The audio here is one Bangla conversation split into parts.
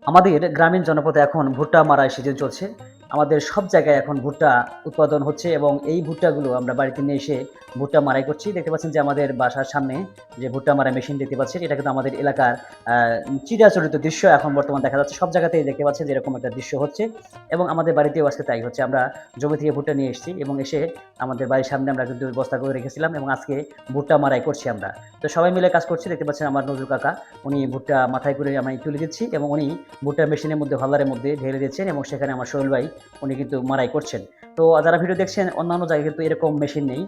আমাদের গ্রামীণ জনপদে এখন ভুট্টা মারাই সিজন চলছে। আমাদের সব জায়গায় এখন ভুট্টা উৎপাদন হচ্ছে এবং এই ভুট্টাগুলো আমরা বাড়িতে নিয়ে এসে ভুট্টা মারাই করছি। দেখতে পাচ্ছেন যে আমাদের বাসার সামনে যে ভুট্টা মারাই মেশিন দেখতে পাচ্ছেন, এটা কিন্তু আমাদের এলাকার আ চিরাচরিত দৃশ্য এখন বর্তমান দেখা যাচ্ছে। সব জায়গাতেই দেখতে পাচ্ছেন যে এরকম একটা দৃশ্য হচ্ছে এবং আমাদের বাড়িতেও আজকে তাই হচ্ছে। আমরা জমি থেকে ভুট্টা নিয়ে এসেছি এবং এসে আমাদের বাড়ির সামনে আমরা কিন্তু বস্তা করে রেখেছিলাম এবং আজকে ভুট্টা মারাই করছি আমরা। তো সবাই মিলে কাজ করছি। দেখতে পাচ্ছেন আমার নজরুল কাকা, উনি ভুট্টা মাথায় করে আমি তুলে দিচ্ছি এবং উনি ভুট্টা মেশিনের মধ্যে হলারের মধ্যে ঢেলে দিচ্ছেন এবং সেখানে আমার সোহেল ভাই উনি কিন্তু মারাই করছেন। তো যারা ভিডিও দেখছেন অন্যান্য জায়গায় কিন্তু এরকম মেশিন নেই।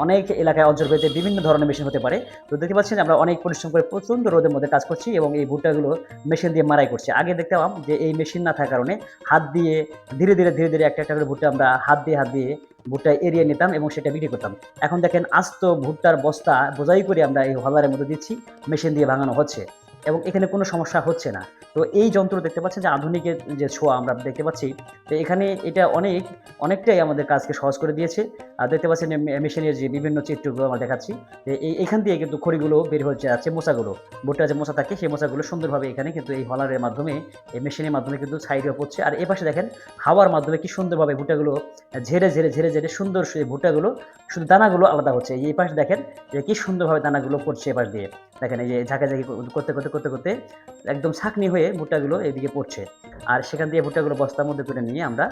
অনেক এলাকায় অঞ্চলভেদে বিভিন্ন ধরনের মেশিন হতে পারে। তো দেখতে পাচ্ছেন আমরা অনেক পরিশ্রম করে প্রচণ্ড রোদের মধ্যে কাজ করছি এবং এই ভুট্টাগুলো মেশিন দিয়ে মারাই করছি। আগে দেখতাম যে এই মেশিন না থাকার কারণে হাত দিয়ে ধীরে ধীরে একটা করে ভুট্টা আমরা হাত দিয়ে ভুট্টা এড়িয়ে নিতাম এবং সেটা বিক্রি করতাম। এখন দেখেন আস্ত ভুট্টার বস্তা বোঝাই করে আমরা এই হলারের মধ্যে দিচ্ছি, মেশিন দিয়ে ভাঙানো হচ্ছে এবং এখানে কোনো সমস্যা হচ্ছে না। তো এই যন্ত্র দেখতে পাচ্ছেন যে আধুনিকের যে ছোঁয়া আমরা দেখতে পাচ্ছি, তো এখানে এটা অনেকটাই আমাদের কাজকে সহজ করে দিয়েছে। আর দেখতে পাচ্ছেন মেশিনের যে বিভিন্ন চিত্রগুলো আমরা দেখাচ্ছি, যে এখান দিয়ে কিন্তু খড়িগুলো বের হয়ে যাচ্ছে, মোচাগুলো, ভুট্টার যে মোচা থাকে সেই মোচাগুলো সুন্দরভাবে এখানে কিন্তু এই হলারের মাধ্যমে, এই মেশিনের মাধ্যমে কিন্তু সাইডে পড়ছে। আর এপাশে দেখেন হাওয়ার মাধ্যমে কি সুন্দরভাবে ভুট্টাগুলো ঝেড়ে সুন্দর সেই ভুট্টাগুলো, শুধু দানাগুলো আলাদা হচ্ছে। এই পাশে দেখেন যে কি সুন্দরভাবে দানাগুলো পড়ছে এপাশ দিয়ে। দেখেন এই যে ঝাঁকাঝাঁকি করতে একদম ছাঁকনি হয়ে ভুট্টাগুলো এদিকে পড়ছে। আর সেখান দিয়ে ভুট্টাগুলো বস্তার মধ্যে করে নিয়ে আমরা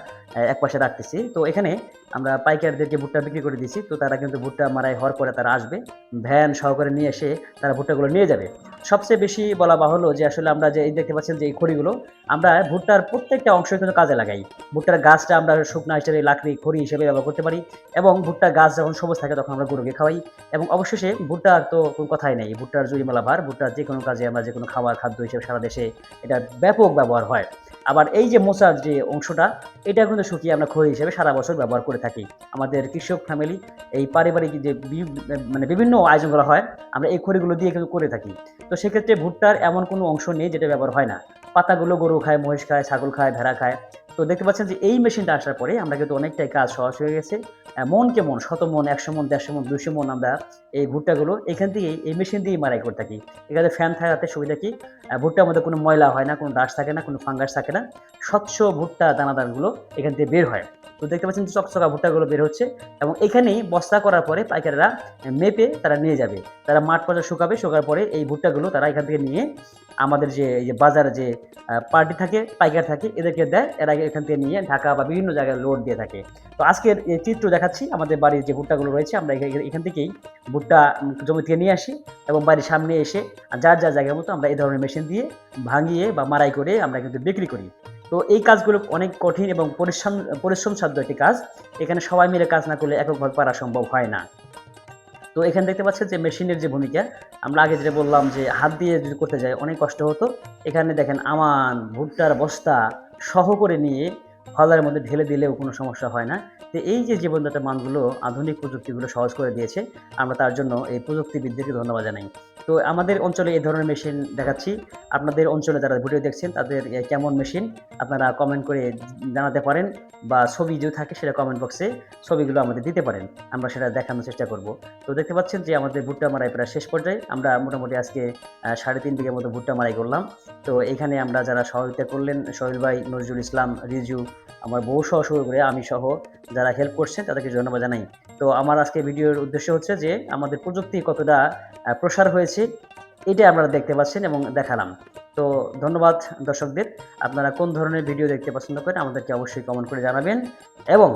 একপাশে রাখতেছি। তো এখানে আমরা পাইকারদেরকে ভুট্টা বিক্রি করে দিছি। তো তারা কিন্তু ভুট্টা মাড়াই হওয়ার পরে তারা আসবে। ভ্যান সহকারে নিয়ে এসে তারা ভুট্টাগুলো নিয়ে যাবে। সবচেয়ে বেশি বলা বাহুল্য যে আসলে আমরা যে এই দেখতে পাচ্ছেন যে এই খড়িগুলো আমরা ভুট্টার প্রত্যেকটা অংশই কিন্তু কাজে লাগাই। ভুট্টার গাছটা আমরা শুকনা হিসেবে লাকড়ি, খড়ি হিসেবে ব্যবহার করতে পারি এবং ভুট্টার গাছ যখন সবুজ থাকে তখন আমরা গরুকে খাওয়াই এবং অবশেষে ভুট্টার তো কোনো কথাই নেই। ভুট্টার জুড়িমেলা ভার, ভুট্টার যেকোনো কাজে আমরা যেকোনো খাদ্য হিসেবে সারা দেশে এটার ব্যাপক ব্যবহার হয়। আবার এই যে মোচার যে অংশটা, এটা কিন্তু শুকিয়ে আমরা খড়ি হিসেবে সারা বছর ব্যবহার করে থাকি। আমাদের কৃষক ফ্যামিলি এই পারিবারিক যে মানে বিভিন্ন আয়োজন করা হয়, আমরা এই খড়িগুলো দিয়ে কিন্তু করে থাকি। তো সেক্ষেত্রে ভুট্টার এমন কোনো অংশ নেই যেটা ব্যবহার হয় না। পাতাগুলো গরু খায়, মহিষ খায়, ছাগল খায়, ভেড়া খায়। তো দেখতে পাচ্ছেন যে এই মেশিনটা আসার পরে আমরা কিন্তু অনেকটাই কাজ সহজ হয়ে গেছে। মনকে মন, শত মন, ১০০ মন, ১৫০ মন, ২০০ মন আমরা এই ভুট্টাগুলো এখান থেকেই এই মেশিন দিয়েই মাড়াই করে থাকি। এখানে ফ্যান থাকাতে সুবিধা কি? ভুট্টার মধ্যে কোনো ময়লা হয় না, কোনো ডাস্ট থাকে না, কোনো ফাঙ্গাস থাকে না। স্বচ্ছ ভুট্টা দানাদারগুলো এখান থেকে বের হয়। তো দেখতে পাচ্ছেন যে চকচকা ভুট্টাগুলো বের হচ্ছে এবং এখানেই বস্তা করার পরে পাইকাররা মেপে তারা নিয়ে যাবে। তারা মাঠ পর্যায়ে শুকাবে, শুকার পরে এই ভুট্টাগুলো তারা এখান থেকে নিয়ে আমাদের যে এই যে বাজারে যে পার্টি থাকে, পাইকার থাকে এদেরকে দেয়। এরা এখান থেকে নিয়ে ঢাকা বা বিভিন্ন জায়গায় লোড দিয়ে থাকে। তো আজকের এই চিত্র দেখাচ্ছি আমাদের বাড়ির যে ভুট্টাগুলো রয়েছে আমরা এখান থেকেই ভুট্টা জমি থেকে নিয়ে আসি এবং বাড়ির সামনে এসে যার জায়গার মতো আমরা এই ধরনের মেশিন দিয়ে ভাঙিয়ে বা মাড়াই করে আমরা কিন্তু বিক্রি করি। তো এই কাজগুলো অনেক কঠিন এবং পরিশ্রমসাধ্য একটি কাজ। এখানে সবাই মিলে কাজ না করলে এককভাবে পারা সম্ভব হয় না। তো এখানে দেখতে পাচ্ছেন যে মেশিনের যে ভূমিকা, আমরা আগে যেটা বললাম যে হাত দিয়ে যদি করতে যাই অনেক কষ্ট হতো। এখানে দেখেন আমান, ভুট্টার বস্তা সহ করে নিয়ে হলার মধ্যে ঢেলে দিলেও কোনো সমস্যা হয় না। তো এই যে জীবনযাত্রার মানগুলো আধুনিক প্রযুক্তিগুলো সহজ করে দিয়েছে, আমরা তার জন্য এই প্রযুক্তিবিদদেরকে ধন্যবাদ জানাই। তো আমাদের অঞ্চলে এই ধরনের মেশিন দেখাচ্ছি। আপনাদের অঞ্চলে যারা ভিডিও দেখছেন তাদের কেমন মেশিন আপনারা কমেন্ট করে জানাতে পারেন বা ছবি যদি থাকে সেটা কমেন্ট বক্সে ছবিগুলো আমাদের দিতে পারেন। আমরা সেটা দেখানোর চেষ্টা করব। তো দেখতে পাচ্ছেন যে আমাদের ভুট্টা মাড়াই প্রায় শেষ পর্যায়ে। আমরা মোটামুটি আজকে ৩.৫ বিঘার মতো ভুট্টা মাড়াই করলাম। তো এখানে আমরা যারা সহযোগিতা করলেন সোহেল ভাই, নজরুল ইসলাম, রিজু, আমার বউ সহ শুরু করে আমি সহ যারা হেল্প করছেন তাদেরকে ধন্যবাদ জানাই। তো আমার আজকে ভিডিওর উদ্দেশ্য হচ্ছে যে আমাদের প্রযুক্তি কতটা প্রসার হয়েছে এটাই আপনারা দেখতে পাচ্ছেন এবং দেখালাম। তো ধন্যবাদ দর্শকদের। আপনারা কোন ধরনের ভিডিও দেখতে পছন্দ করেন আমাদেরকে অবশ্যই কমেন্ট করে জানাবেন এবং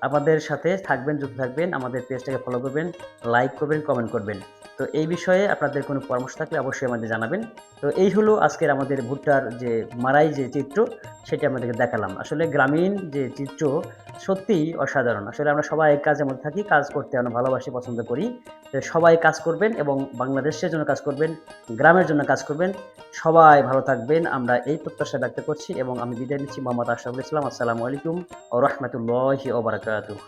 আমাদের সাথে থাকবেন, যুক্ত থাকবেন, আমাদের পেজটাকে ফলো করবেন, লাইক করবেন, কমেন্ট করবেন। তো এই বিষয়ে আপনাদের কোনো পরামর্শ থাকলে অবশ্যই আমাদের জানাবেন। তো এই হলো আজকের আমাদের ভুট্টার যে মাড়াই যে চিত্র সেটা আপনাদেরকে দেখালাম। আসলে গ্রামীণ যে চিত্র সত্যিই অসাধারণ। আসলে আমরা সবাই কাজের মধ্যে থাকি, কাজ করতে আমরা ভালোবাসি, পছন্দ করি। তো সবাই কাজ করবেন এবং বাংলাদেশের জন্য কাজ করবেন, গ্রামের জন্য কাজ করবেন। সবাই ভালো থাকবেন। আমরা এই প্রত্যাশা ব্যক্ত করছি এবং আমি বিদায় নিচ্ছি। মোহাম্মদ আশরাফুল ইসলাম। আসসালামু আলাইকুম ওয়া রাহমাতুল্লাহি ওয়া বারাকাতুহু।